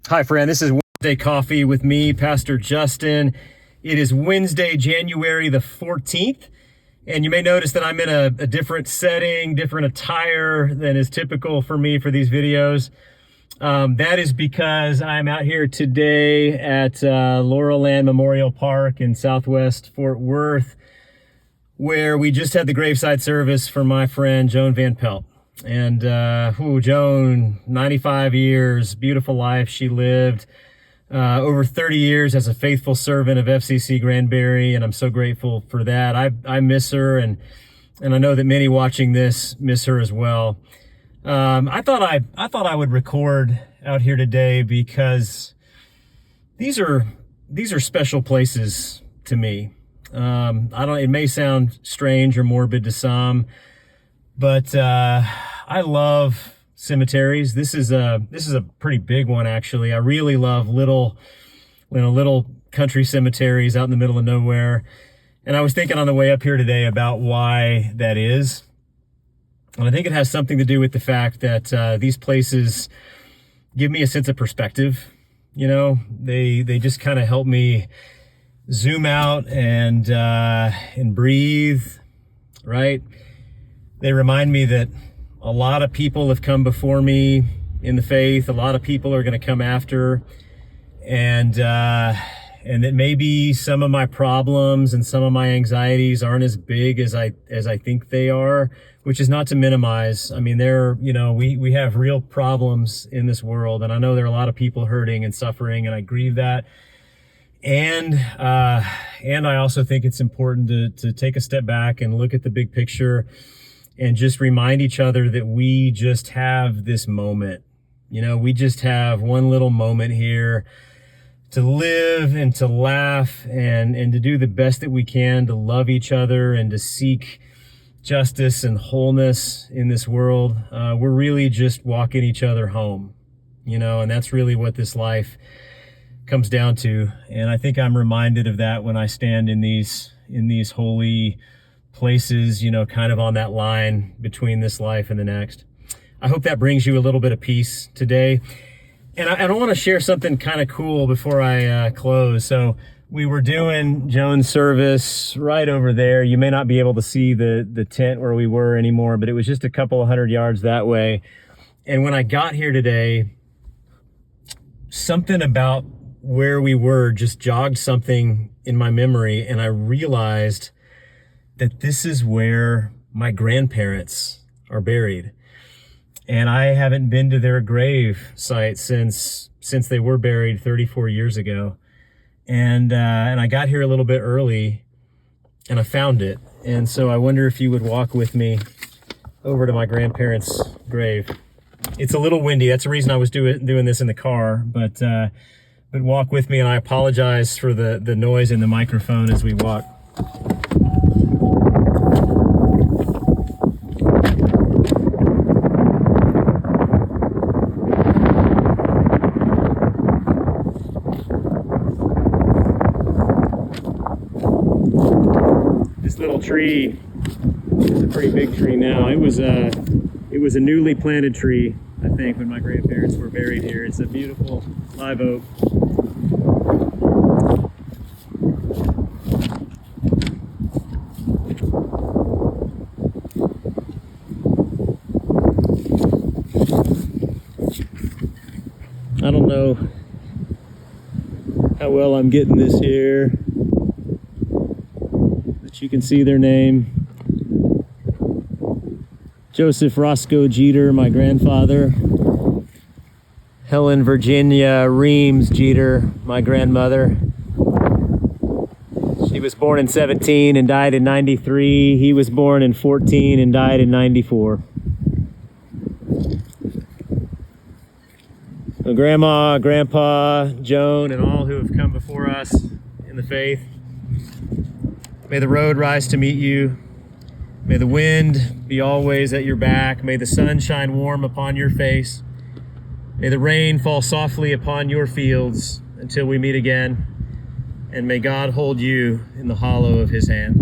Hi, friend. This is Wednesday Coffee with me, Pastor Justin. It is Wednesday, January the 14th, and you may notice that I'm in a different setting, different attire than is typical for me for these videos. That is because I'm out here today at Laurel Land Memorial Park in Southwest Fort Worth, where we just had the graveside service for my friend Joan Van Pelt. And Joan, 95 years, beautiful life she lived, over 30 years as a faithful servant of FCC Granbury, and I'm so grateful for that. I miss her, and I know that many watching this miss her as well. I thought I would record out here today because these are special places to me. It may sound strange or morbid to some, but I love cemeteries. This is a pretty big one, actually. I really love little country cemeteries out in the middle of nowhere. And I was thinking on the way up here today about why that is. And I think it has something to do with the fact that these places give me a sense of perspective. You know, they just kind of help me zoom out and breathe, right? They remind me that a lot of people have come before me in the faith. A lot of people are going to come after, and that maybe some of my problems and some of my anxieties aren't as big as I think they are, which is not to minimize. I mean, we have real problems in this world, and I know there are a lot of people hurting and suffering, and I grieve that. And I also think it's important to take a step back and look at the big picture and just remind each other that we just have this moment. You know, we just have one little moment here to live and to laugh and to do the best that we can to love each other and to seek justice and wholeness in this world. We're really just walking each other home, you know, and that's really what this life comes down to. And I think I'm reminded of that when I stand in these holy places, you know, kind of on that line between this life and the next. I hope that brings you a little bit of peace today. And I want to share something kind of cool before I close. So we were doing Joan's service right over there. You may not be able to see the tent where we were anymore, but it was just a couple of 100 yards that way. And when I got here today, something about where we were just jogged something in my memory, and I realized that this is where my grandparents are buried. And I haven't been to their grave site since they were buried 34 years ago. And I got here a little bit early and I found it. And so I wonder if you would walk with me over to my grandparents' grave. It's a little windy. That's the reason I was doing this in the car, but walk with me, and I apologize for the noise in the microphone as we walk. This little tree is a pretty big tree now. It was a newly planted tree, I think, when my grandparents were buried here. It's a beautiful live oak. I don't know how well I'm getting this here, but you can see their name. Joseph Roscoe Jeter, my grandfather. Helen Virginia Reams Jeter, my grandmother. She was born in 17 and died in 93. He was born in 14 and died in 94. So Grandma, Grandpa, Joan, and all who have come before us in the faith, may the road rise to meet you. May the wind be always at your back. May the sun shine warm upon your face. May the rain fall softly upon your fields until we meet again. And may God hold you in the hollow of his hand.